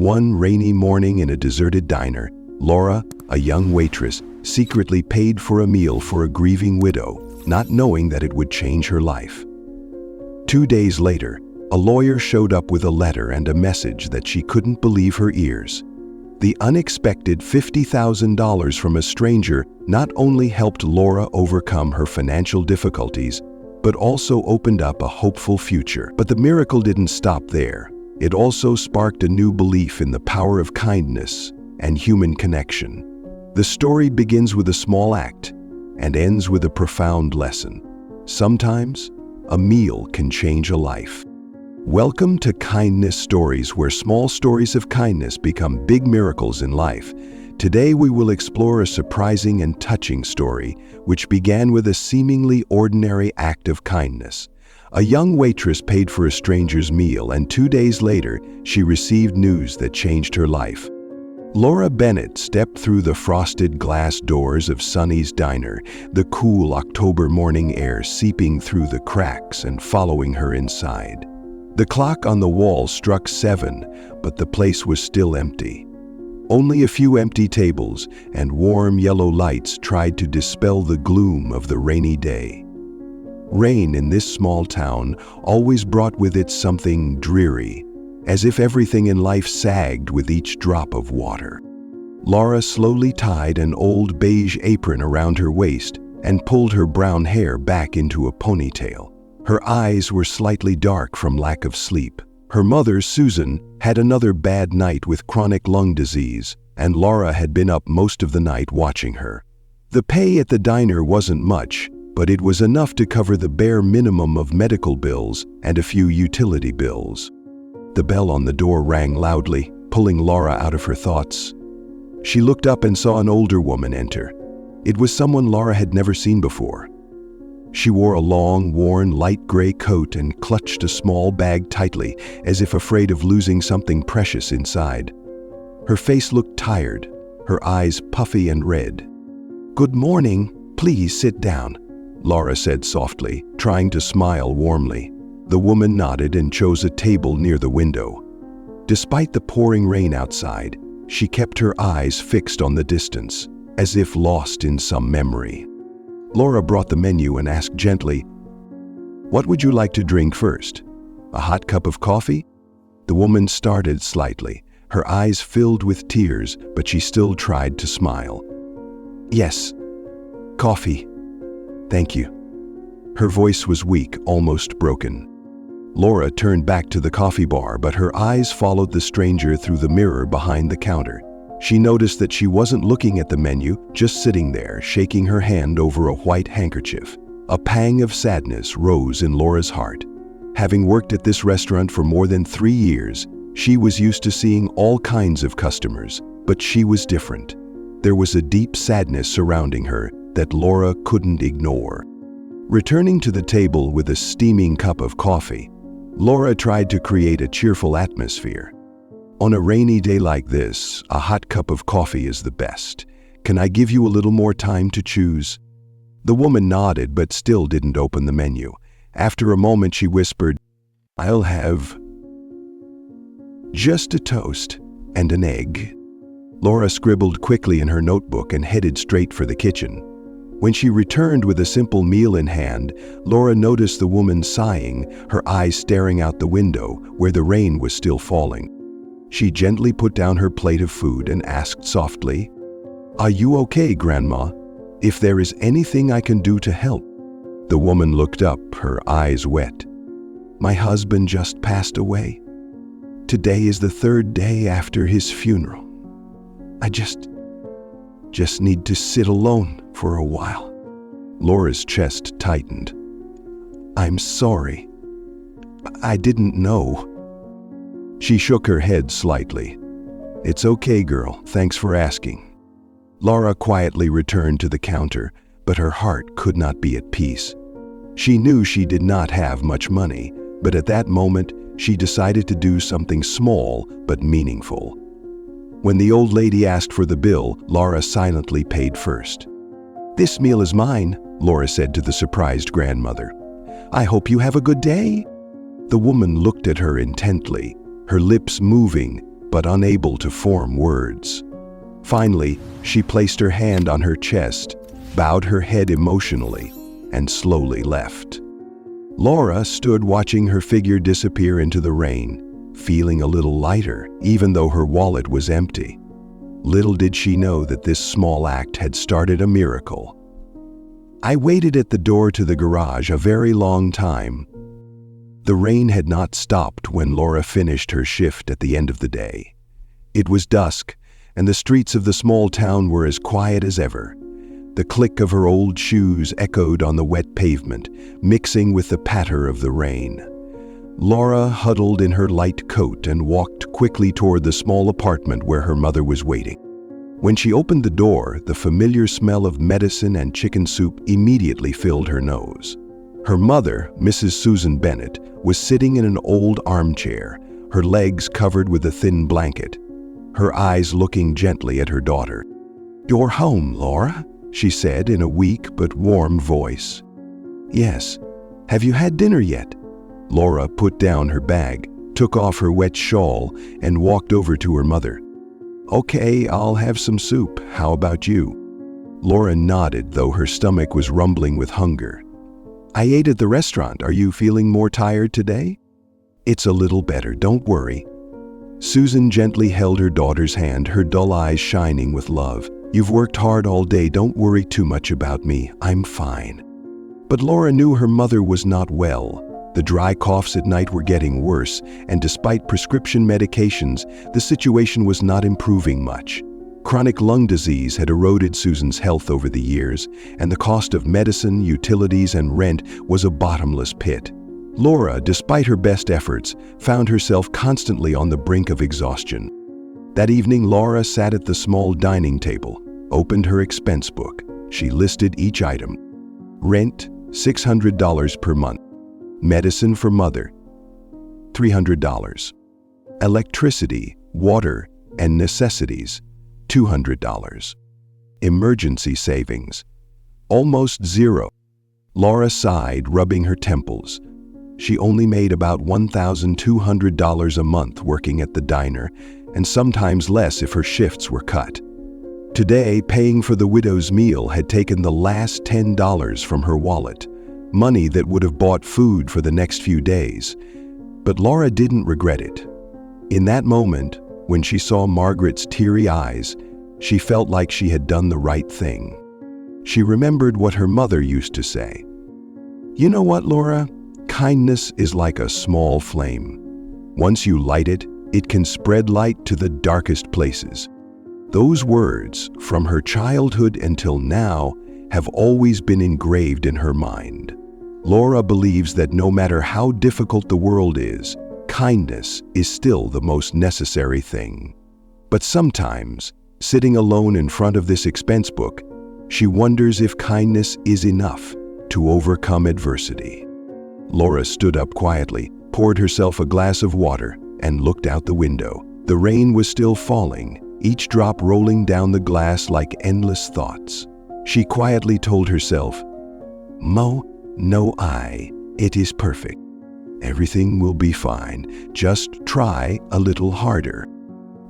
One rainy morning in a deserted diner, Laura, a young waitress, secretly paid for a meal for a grieving widow, not knowing that it would change her life. 2 days later, a lawyer showed up with a letter and a message that she couldn't believe her ears. The unexpected $50,000 from a stranger not only helped Laura overcome her financial difficulties, but also opened up a hopeful future. But the miracle didn't stop there. It also sparked a new belief in the power of kindness and human connection. The story begins with a small act and ends with a profound lesson. Sometimes, a meal can change a life. Welcome to Kindness Stories, where small stories of kindness become big miracles in life. Today we will explore a surprising and touching story, which began with a seemingly ordinary act of kindness. A young waitress paid for a stranger's meal, and 2 days later, she received news that changed her life. Laura Bennett stepped through the frosted glass doors of Sonny's Diner, the cool October morning air seeping through the cracks and following her inside. The clock on the wall struck 7, but the place was still empty. Only a few empty tables and warm yellow lights tried to dispel the gloom of the rainy day. Rain in this small town always brought with it something dreary, as if everything in life sagged with each drop of water. Laura slowly tied an old beige apron around her waist and pulled her brown hair back into a ponytail. Her eyes were slightly dark from lack of sleep. Her mother, Susan, had another bad night with chronic lung disease, and Laura had been up most of the night watching her. The pay at the diner wasn't much, but it was enough to cover the bare minimum of medical bills and a few utility bills. The bell on the door rang loudly, pulling Laura out of her thoughts. She looked up and saw an older woman enter. It was someone Laura had never seen before. She wore a long, worn, light gray coat and clutched a small bag tightly, as if afraid of losing something precious inside. Her face looked tired, her eyes puffy and red. "Good morning, please sit down," Laura said softly, trying to smile warmly. The woman nodded and chose a table near the window. Despite the pouring rain outside, she kept her eyes fixed on the distance, as if lost in some memory. Laura brought the menu and asked gently, "What would you like to drink first? A hot cup of coffee?" The woman started slightly, her eyes filled with tears, but she still tried to smile. "Yes, coffee. Thank you." Her voice was weak, almost broken. Laura turned back to the coffee bar, but her eyes followed the stranger through the mirror behind the counter. She noticed that she wasn't looking at the menu, just sitting there, shaking her hand over a white handkerchief. A pang of sadness rose in Laura's heart. Having worked at this restaurant for more than 3 years, she was used to seeing all kinds of customers, but she was different. There was a deep sadness surrounding her that Laura couldn't ignore. Returning to the table with a steaming cup of coffee, Laura tried to create a cheerful atmosphere. "On a rainy day like this, a hot cup of coffee is the best. Can I give you a little more time to choose?" The woman nodded but still didn't open the menu. After a moment she whispered, "I'll have just a toast and an egg." Laura scribbled quickly in her notebook and headed straight for the kitchen. When she returned with a simple meal in hand, Laura noticed the woman sighing, her eyes staring out the window where the rain was still falling. She gently put down her plate of food and asked softly, "Are you okay, Grandma? If there is anything I can do to help." The woman looked up, her eyes wet. "My husband just passed away. Today is the 3rd day after his funeral. I just need to sit alone for a while." Laura's chest tightened. "I'm sorry. I didn't know." She shook her head slightly. "It's okay, girl. Thanks for asking." Laura quietly returned to the counter, but her heart could not be at peace. She knew she did not have much money, but at that moment, she decided to do something small but meaningful. When the old lady asked for the bill, Laura silently paid first. "This meal is mine," Laura said to the surprised grandmother. "I hope you have a good day." The woman looked at her intently, her lips moving, but unable to form words. Finally, she placed her hand on her chest, bowed her head emotionally, and slowly left. Laura stood watching her figure disappear into the rain, feeling a little lighter, even though her wallet was empty. Little did she know that this small act had started a miracle. I waited at the door to the garage a very long time. The rain had not stopped when Laura finished her shift at the end of the day. It was dusk, and the streets of the small town were as quiet as ever. The click of her old shoes echoed on the wet pavement, mixing with the patter of the rain. Laura huddled in her light coat and walked quickly toward the small apartment where her mother was waiting. When she opened the door, the familiar smell of medicine and chicken soup immediately filled her nose. Her mother, Mrs. Susan Bennett, was sitting in an old armchair, her legs covered with a thin blanket, her eyes looking gently at her daughter. "You're home, Laura," she said in a weak but warm voice. "Yes. Have you had dinner yet?" Laura put down her bag, took off her wet shawl, and walked over to her mother. "Okay, I'll have some soup. How about you?" Laura nodded, though her stomach was rumbling with hunger. "I ate at the restaurant. Are you feeling more tired today?" "It's a little better, don't worry." Susan gently held her daughter's hand, her dull eyes shining with love. "You've worked hard all day. Don't worry too much about me. I'm fine." But Laura knew her mother was not well. The dry coughs at night were getting worse, and despite prescription medications, the situation was not improving much. Chronic lung disease had eroded Susan's health over the years, and the cost of medicine, utilities, and rent was a bottomless pit. Laura, despite her best efforts, found herself constantly on the brink of exhaustion. That evening, Laura sat at the small dining table, opened her expense book. She listed each item. Rent, $600 per month. Medicine for mother, $300. Electricity, water, and necessities, $200. Emergency savings, almost zero. Laura sighed, rubbing her temples. She only made about $1,200 a month working at the diner, and sometimes less if her shifts were cut. Today, paying for the widow's meal had taken the last $10 from her wallet, money that would have bought food for the next few days. But Laura didn't regret it. In that moment, when she saw Margaret's teary eyes, she felt like she had done the right thing. She remembered what her mother used to say. "You know what, Laura? Kindness is like a small flame. Once you light it, it can spread light to the darkest places." Those words, from her childhood until now, have always been engraved in her mind. Laura believes that no matter how difficult the world is, kindness is still the most necessary thing. But sometimes, sitting alone in front of this expense book, she wonders if kindness is enough to overcome adversity. Laura stood up quietly, poured herself a glass of water, and looked out the window. The rain was still falling, each drop rolling down the glass like endless thoughts. She quietly told herself, it is perfect. Everything will be fine. Just try a little harder."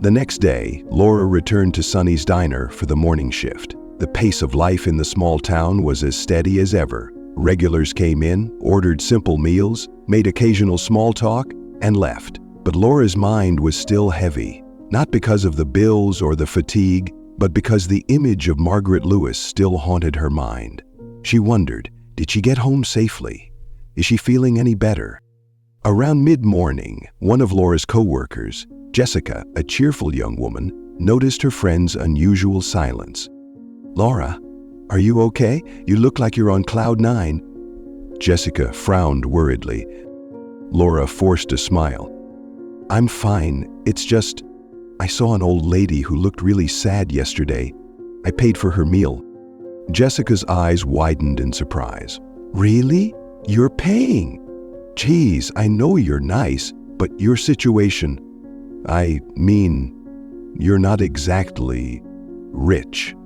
The next day, Laura returned to Sonny's diner for the morning shift. The pace of life in the small town was as steady as ever. Regulars came in, ordered simple meals, made occasional small talk, and left. But Laura's mind was still heavy, not because of the bills or the fatigue, but because the image of Margaret Lewis still haunted her mind. She wondered, did she get home safely? Is she feeling any better? Around mid-morning, one of Laura's co-workers, Jessica, a cheerful young woman, noticed her friend's unusual silence. "Laura, are you okay? You look like you're on cloud nine." Jessica frowned worriedly. Laura forced a smile. "I'm fine. It's just, I saw an old lady who looked really sad yesterday. I paid for her meal." Jessica's eyes widened in surprise. "Really? You're paying? Geez, I know you're nice, but your situation, you're not exactly rich."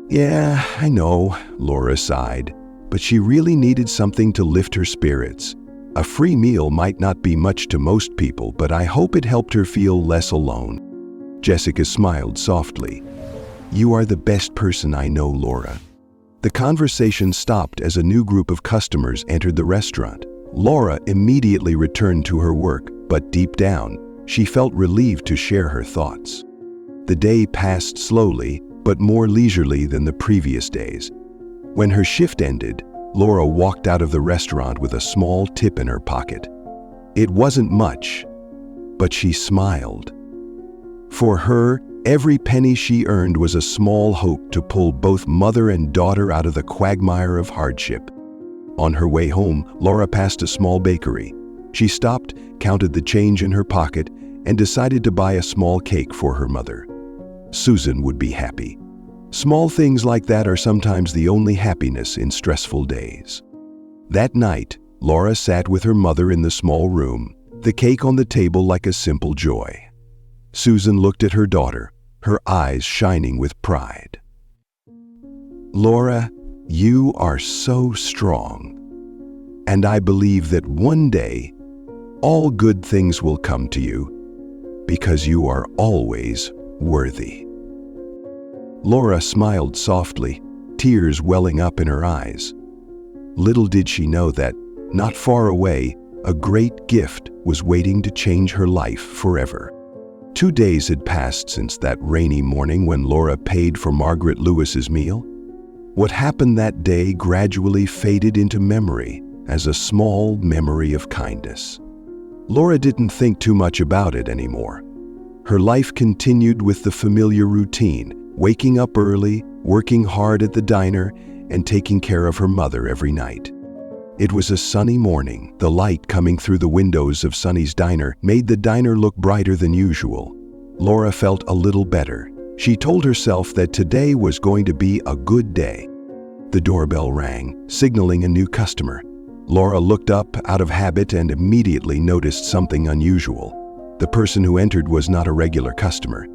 "Yeah, I know," Laura sighed, but she really needed something to lift her spirits. A free meal might not be much to most people, but I hope it helped her feel less alone." Jessica smiled softly. "You are the best person I know, Laura." The conversation stopped as a new group of customers entered the restaurant. Laura immediately returned to her work, but deep down, she felt relieved to share her thoughts. The day passed slowly, but more leisurely than the previous days. When her shift ended, Laura walked out of the restaurant with a small tip in her pocket. It wasn't much, but she smiled. For her, every penny she earned was a small hope to pull both mother and daughter out of the quagmire of hardship. On her way home, Laura passed a small bakery. She stopped, counted the change in her pocket, and decided to buy a small cake for her mother. Susan would be happy. Small things like that are sometimes the only happiness in stressful days. That night, Laura sat with her mother in the small room, the cake on the table like a simple joy. Susan looked at her daughter, her eyes shining with pride. "Laura, you are so strong, and I believe that one day all good things will come to you because you are always worthy." Laura smiled softly, tears welling up in her eyes. Little did she know that, not far away, a great gift was waiting to change her life forever. 2 days had passed since that rainy morning when Laura paid for Margaret Lewis's meal. What happened that day gradually faded into memory as a small memory of kindness. Laura didn't think too much about it anymore. Her life continued with the familiar routine, waking up early, working hard at the diner, and taking care of her mother every night. It was a sunny morning. The light coming through the windows of Sunny's diner made the diner look brighter than usual. Laura felt a little better. She told herself that today was going to be a good day. The doorbell rang, signaling a new customer. Laura looked up out of habit and immediately noticed something unusual. The person who entered was not a regular customer.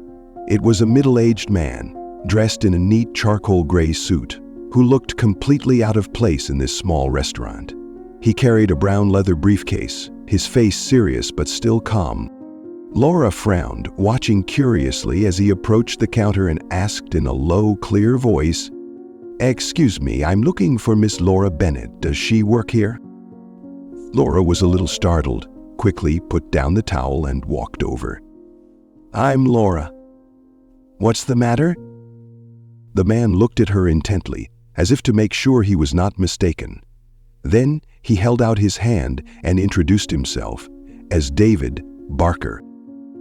It was a middle-aged man, dressed in a neat charcoal gray suit, who looked completely out of place in this small restaurant. He carried a brown leather briefcase, his face serious but still calm. Laura frowned, watching curiously as he approached the counter and asked in a low, clear voice, "Excuse me, I'm looking for Miss Laura Bennett. Does she work here?" Laura was a little startled, quickly put down the towel and walked over. "I'm Laura. What's the matter?" The man looked at her intently, as if to make sure he was not mistaken. Then he held out his hand and introduced himself as David Barker.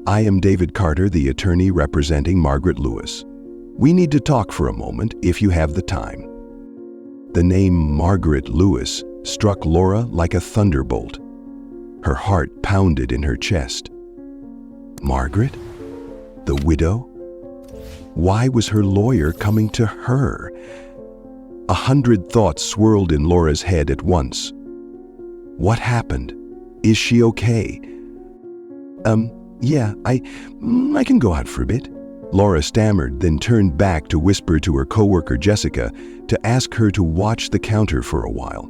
"I am David Carter, the attorney representing Margaret Lewis. We need to talk for a moment if you have the time." The name Margaret Lewis struck Laura like a thunderbolt. Her heart pounded in her chest. Margaret? The widow? Why was her lawyer coming to her? 100 thoughts swirled in Laura's head at once. What happened? Is she okay? Yeah, I can go out for a bit." Laura stammered, then turned back to whisper to her coworker Jessica to ask her to watch the counter for a while.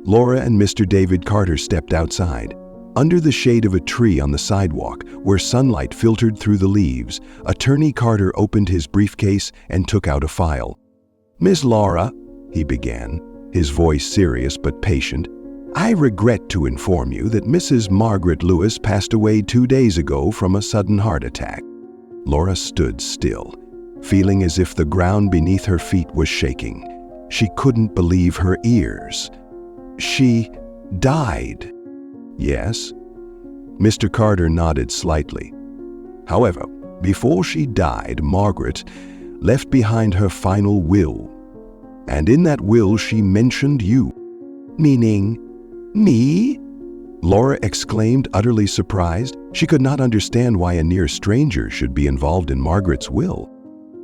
Laura and Mr. David Carter stepped outside. Under the shade of a tree on the sidewalk, where sunlight filtered through the leaves, Attorney Carter opened his briefcase and took out a file. "Miss Laura," he began, his voice serious but patient, "I regret to inform you that Mrs. Margaret Lewis passed away 2 days ago from a sudden heart attack." Laura stood still, feeling as if the ground beneath her feet was shaking. She couldn't believe her ears. "She died." "Yes." Mr. Carter nodded slightly. "However, before she died, Margaret left behind her final will. And in that will she mentioned you." "Meaning me?" Laura exclaimed, utterly surprised. She could not understand why a near stranger should be involved in Margaret's will.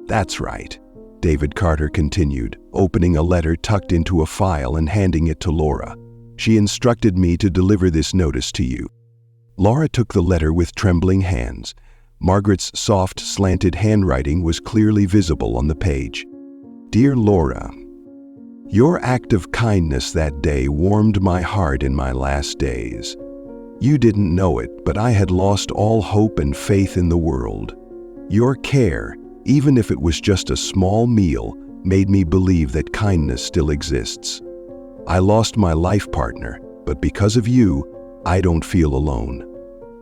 "That's right," David Carter continued, opening a letter tucked into a file and handing it to Laura. "She instructed me to deliver this notice to you." Laura took the letter with trembling hands. Margaret's soft, slanted handwriting was clearly visible on the page. "Dear Laura, Your act of kindness that day warmed my heart in my last days. You didn't know it, but I had lost all hope and faith in the world. Your care, even if it was just a small meal, made me believe that kindness still exists. I lost my life partner, but because of you, I don't feel alone.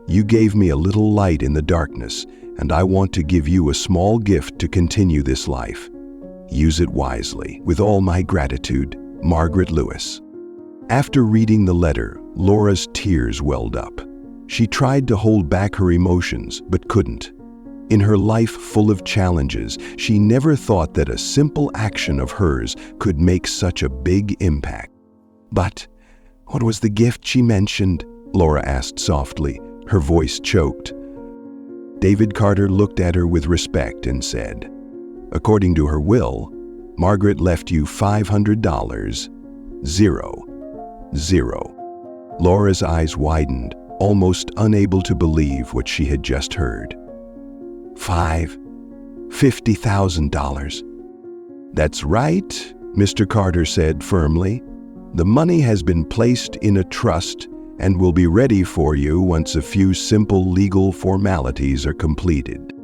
You gave me a little light in the darkness, and I want to give you a small gift to continue this life. Use it wisely. With all my gratitude, Margaret Lewis. After reading the letter, Laura's tears welled up. She tried to hold back her emotions, but couldn't. In her life full of challenges, she never thought that a simple action of hers could make such a big impact. But what was the gift she mentioned? Laura asked softly, her voice choked. David Carter looked at her with respect and said, "According to her will, Margaret left you $500. Zero. Laura's eyes widened, almost unable to believe what she had just heard. $50,000. That's right, Mr. Carter said firmly. The money has been placed in a trust and will be ready for you once a few simple legal formalities are completed.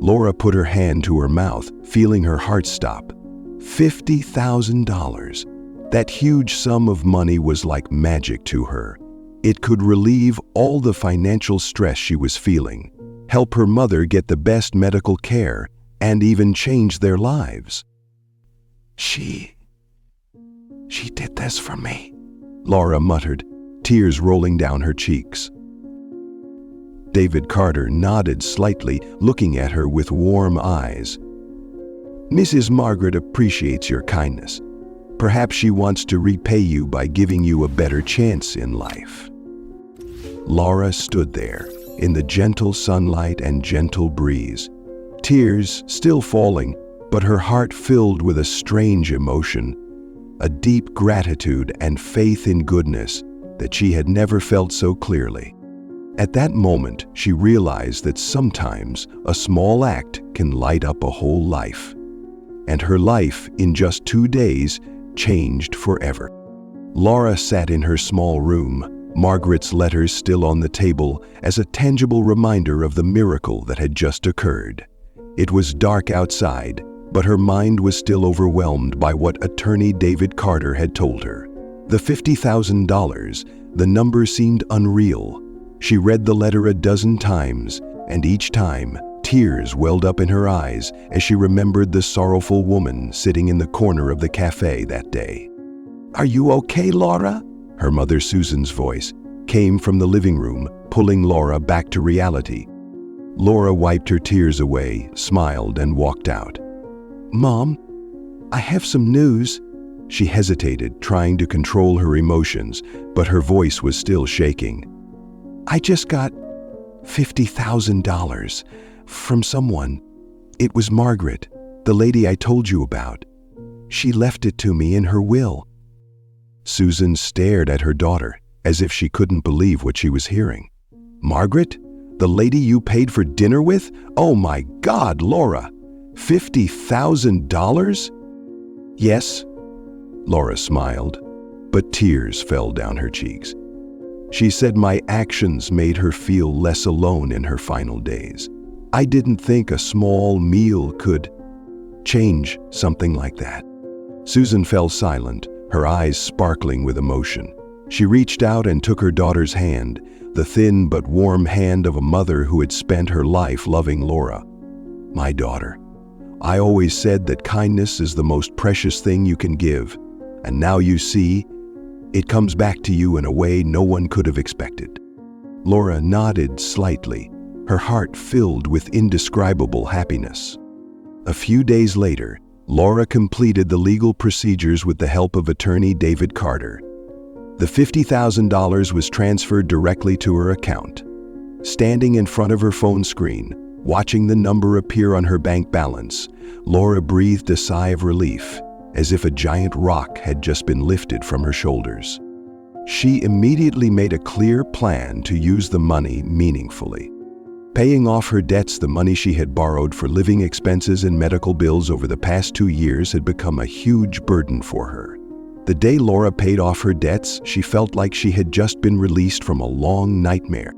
Laura put her hand to her mouth, feeling her heart stop. $50,000. That huge sum of money was like magic to her. It could relieve all the financial stress she was feeling, help her mother get the best medical care, and even change their lives. She did this for me, Laura muttered, tears rolling down her cheeks. David Carter nodded slightly, looking at her with warm eyes. Mrs. Margaret appreciates your kindness. Perhaps she wants to repay you by giving you a better chance in life. Laura stood there, in the gentle sunlight and gentle breeze, tears still falling, but her heart filled with a strange emotion, a deep gratitude and faith in goodness that she had never felt so clearly. At that moment, she realized that sometimes a small act can light up a whole life. And her life, in just 2 days, changed forever. Laura sat in her small room, Margaret's letters still on the table, as a tangible reminder of the miracle that had just occurred. It was dark outside, but her mind was still overwhelmed by what attorney David Carter had told her. The $50,000, the number seemed unreal. She read the letter a dozen times, and each time, tears welled up in her eyes as she remembered the sorrowful woman sitting in the corner of the cafe that day. "Are you okay, Laura?" Her mother Susan's voice came from the living room, pulling Laura back to reality. Laura wiped her tears away, smiled, and walked out. "Mom, I have some news." She hesitated, trying to control her emotions, but her voice was still shaking. "I just got $50,000 from someone. It was Margaret, the lady I told you about. She left it to me in her will." Susan stared at her daughter, as if she couldn't believe what she was hearing. "Margaret? The lady you paid for dinner with? Oh my God, Laura! $50,000? "Yes," Laura smiled, but tears fell down her cheeks. She said my actions made her feel less alone in her final days. I didn't think a small meal could change something like that. Susan fell silent, her eyes sparkling with emotion. She reached out and took her daughter's hand, the thin but warm hand of a mother who had spent her life loving Laura. "My daughter, I always said that kindness is the most precious thing you can give, and now you see, it comes back to you in a way no one could have expected." Laura nodded slightly, her heart filled with indescribable happiness. A few days later, Laura completed the legal procedures with the help of attorney David Carter. The $50,000 was transferred directly to her account. Standing in front of her phone screen, watching the number appear on her bank balance, Laura breathed a sigh of relief, as if a giant rock had just been lifted from her shoulders. She immediately made a clear plan to use the money meaningfully. Paying off her debts, the money she had borrowed for living expenses and medical bills over the past 2 years had become a huge burden for her. The day Laura paid off her debts, she felt like she had just been released from a long nightmare.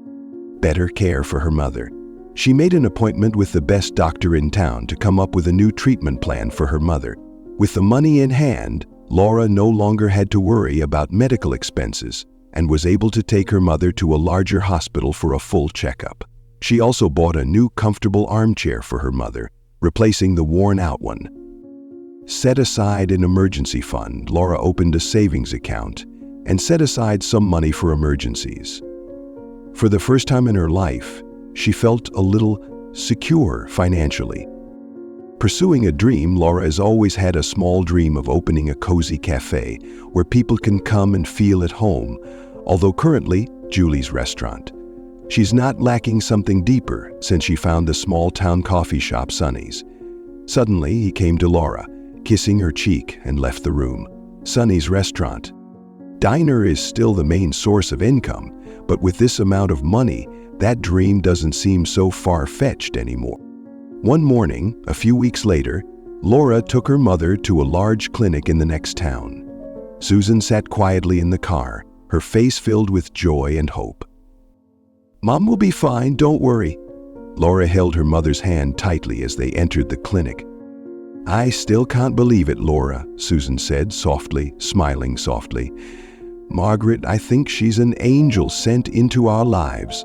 Better care for her mother. She made an appointment with the best doctor in town to come up with a new treatment plan for her mother. With the money in hand, Laura no longer had to worry about medical expenses and was able to take her mother to a larger hospital for a full checkup. She also bought a new comfortable armchair for her mother, replacing the worn-out one. Set aside an emergency fund, Laura opened a savings account and set aside some money for emergencies. For the first time in her life, she felt a little secure financially. Pursuing a dream, Laura has always had a small dream of opening a cozy cafe where people can come and feel at home, although currently, Julie's restaurant. She's not lacking something deeper since she found the small-town coffee shop Sonny's. Suddenly, he came to Laura, kissing her cheek, and left the room. Sonny's restaurant. Diner is still the main source of income, but with this amount of money, that dream doesn't seem so far-fetched anymore. One morning, a few weeks later, Laura took her mother to a large clinic in the next town. Susan sat quietly in the car, her face filled with joy and hope. "Mom will be fine, don't worry." Laura held her mother's hand tightly as they entered the clinic. "I still can't believe it, Laura," Susan said softly, smiling softly. "Margaret, I think she's an angel sent into our lives."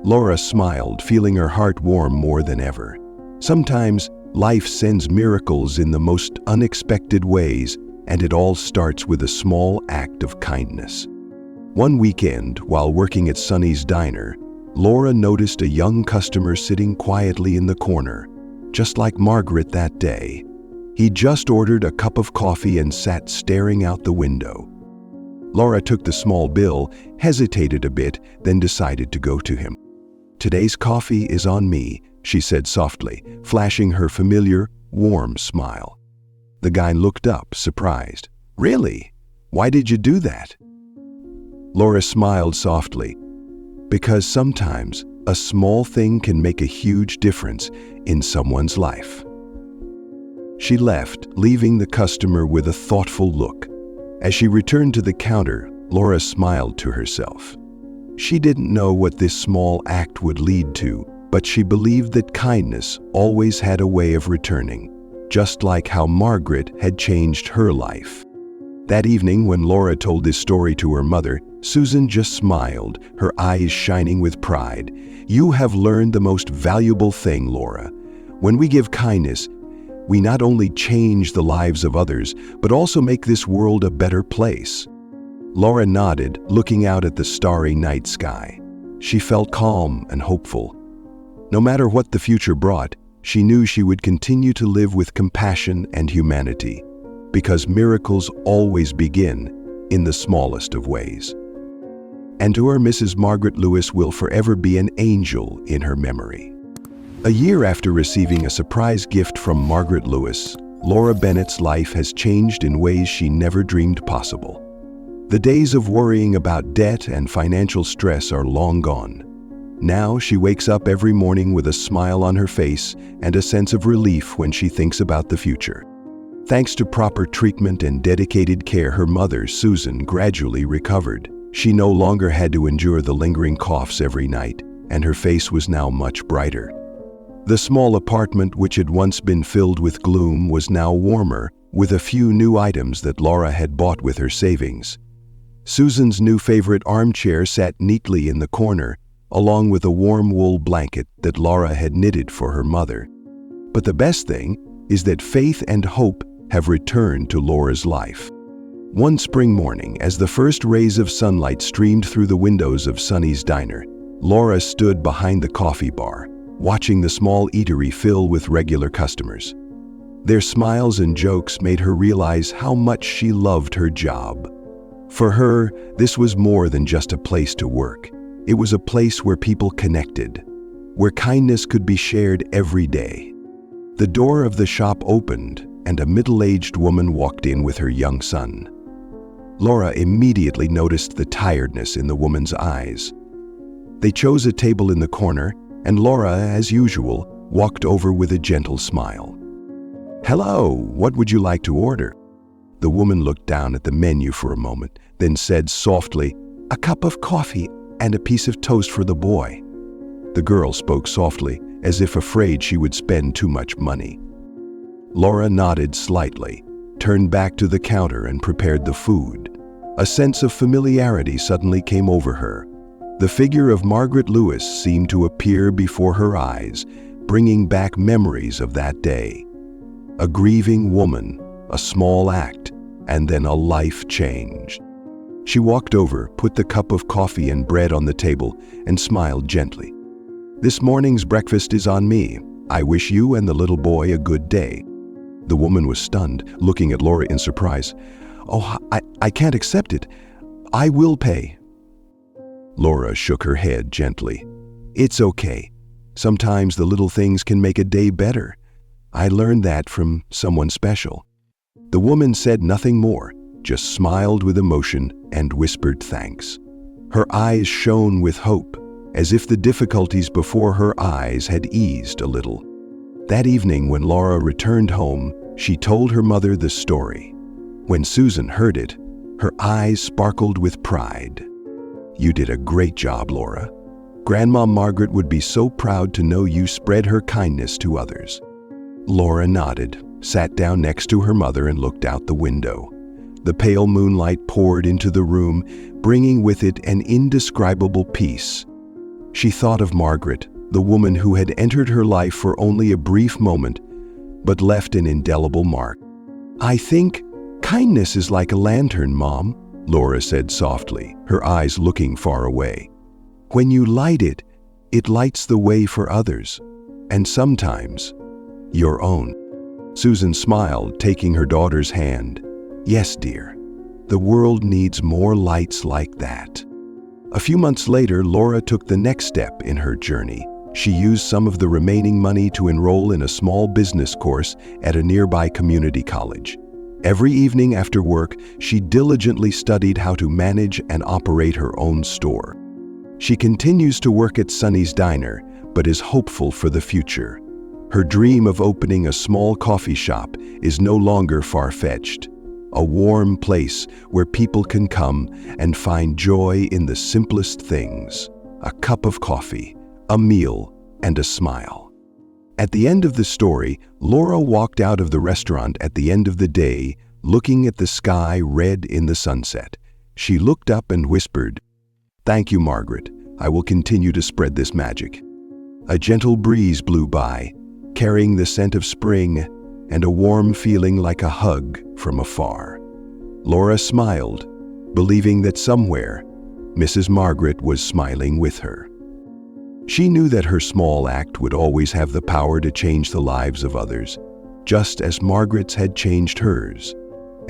Laura smiled, feeling her heart warm more than ever. Sometimes life sends miracles in the most unexpected ways, and it all starts with a small act of kindness. One weekend, while working at Sonny's Diner, Laura noticed a young customer sitting quietly in the corner, just like Margaret that day. He just ordered a cup of coffee and sat staring out the window. Laura took the small bill, hesitated a bit, then decided to go to him. "Today's coffee is on me," she said softly, flashing her familiar, warm smile. The guy looked up, surprised. "Really? Why did you do that?" Laura smiled softly. "Because sometimes a small thing can make a huge difference in someone's life." She left, leaving the customer with a thoughtful look. As she returned to the counter, Laura smiled to herself. She didn't know what this small act would lead to, but she believed that kindness always had a way of returning, just like how Margaret had changed her life. That evening, when Laura told this story to her mother, Susan just smiled, her eyes shining with pride. "You have learned the most valuable thing, Laura. When we give kindness, we not only change the lives of others, but also make this world a better place." Laura nodded, looking out at the starry night sky. She felt calm and hopeful. No matter what the future brought, she knew she would continue to live with compassion and humanity, because miracles always begin in the smallest of ways. And to her, Mrs. Margaret Lewis will forever be an angel in her memory. A year after receiving a surprise gift from Margaret Lewis, Laura Bennett's life has changed in ways she never dreamed possible. The days of worrying about debt and financial stress are long gone. Now she wakes up every morning with a smile on her face and a sense of relief when she thinks about the future. Thanks to proper treatment and dedicated care, her mother, Susan, gradually recovered. She no longer had to endure the lingering coughs every night, and her face was now much brighter. The small apartment, which had once been filled with gloom, was now warmer, with a few new items that Laura had bought with her savings. Susan's new favorite armchair sat neatly in the corner, along with a warm wool blanket that Laura had knitted for her mother. But the best thing is that faith and hope have returned to Laura's life. One spring morning, as the first rays of sunlight streamed through the windows of Sonny's Diner, Laura stood behind the coffee bar, watching the small eatery fill with regular customers. Their smiles and jokes made her realize how much she loved her job. For her, this was more than just a place to work. It was a place where people connected, where kindness could be shared every day. The door of the shop opened, and a middle-aged woman walked in with her young son. Laura immediately noticed the tiredness in the woman's eyes. They chose a table in the corner, and Laura, as usual, walked over with a gentle smile. "Hello, what would you like to order?" The woman looked down at the menu for a moment, then said softly, "A cup of coffee and a piece of toast for the boy." The girl spoke softly, as if afraid she would spend too much money. Laura nodded slightly, turned back to the counter and prepared the food. A sense of familiarity suddenly came over her. The figure of Margaret Lewis seemed to appear before her eyes, bringing back memories of that day. A grieving woman, a small act, and then a life changed. She walked over, put the cup of coffee and bread on the table, and smiled gently. "This morning's breakfast is on me. I wish you and the little boy a good day." The woman was stunned, looking at Laura in surprise. "Oh, I can't accept it. I will pay." Laura shook her head gently. "It's okay. Sometimes the little things can make a day better. I learned that from someone special." The woman said nothing more, just smiled with emotion and whispered thanks. Her eyes shone with hope, as if the difficulties before her eyes had eased a little. That evening, when Laura returned home, she told her mother the story. When Susan heard it, her eyes sparkled with pride. "You did a great job, Laura. Grandma Margaret would be so proud to know you spread her kindness to others." Laura nodded, sat down next to her mother and looked out the window. The pale moonlight poured into the room, bringing with it an indescribable peace. She thought of Margaret, the woman who had entered her life for only a brief moment, but left an indelible mark. "I think kindness is like a lantern, Mom," Laura said softly, her eyes looking far away. "When you light it, it lights the way for others, and sometimes your own." Susan smiled, taking her daughter's hand. "Yes, dear. The world needs more lights like that." A few months later, Laura took the next step in her journey. She used some of the remaining money to enroll in a small business course at a nearby community college. Every evening after work, she diligently studied how to manage and operate her own store. She continues to work at Sunny's Diner, but is hopeful for the future. Her dream of opening a small coffee shop is no longer far-fetched. A warm place where people can come and find joy in the simplest things: a cup of coffee, a meal, and a smile. At the end of the story, Laura walked out of the restaurant at the end of the day, looking at the sky red in the sunset. She looked up and whispered, "Thank you, Margaret. I will continue to spread this magic." A gentle breeze blew by, carrying the scent of spring and a warm feeling like a hug from afar. Laura smiled, believing that somewhere, Mrs. Margaret was smiling with her. She knew that her small act would always have the power to change the lives of others, just as Margaret's had changed hers.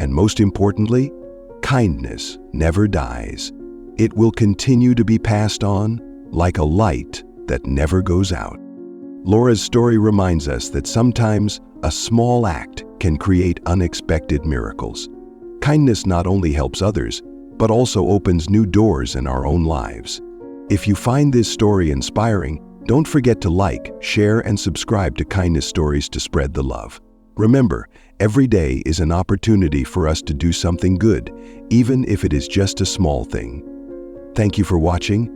And most importantly, kindness never dies. It will continue to be passed on like a light that never goes out. Laura's story reminds us that sometimes a small act can create unexpected miracles. Kindness not only helps others, but also opens new doors in our own lives. If you find this story inspiring, don't forget to like, share, and subscribe to Kindness Stories to spread the love. Remember, every day is an opportunity for us to do something good, even if it is just a small thing. Thank you for watching,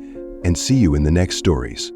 and see you in the next stories.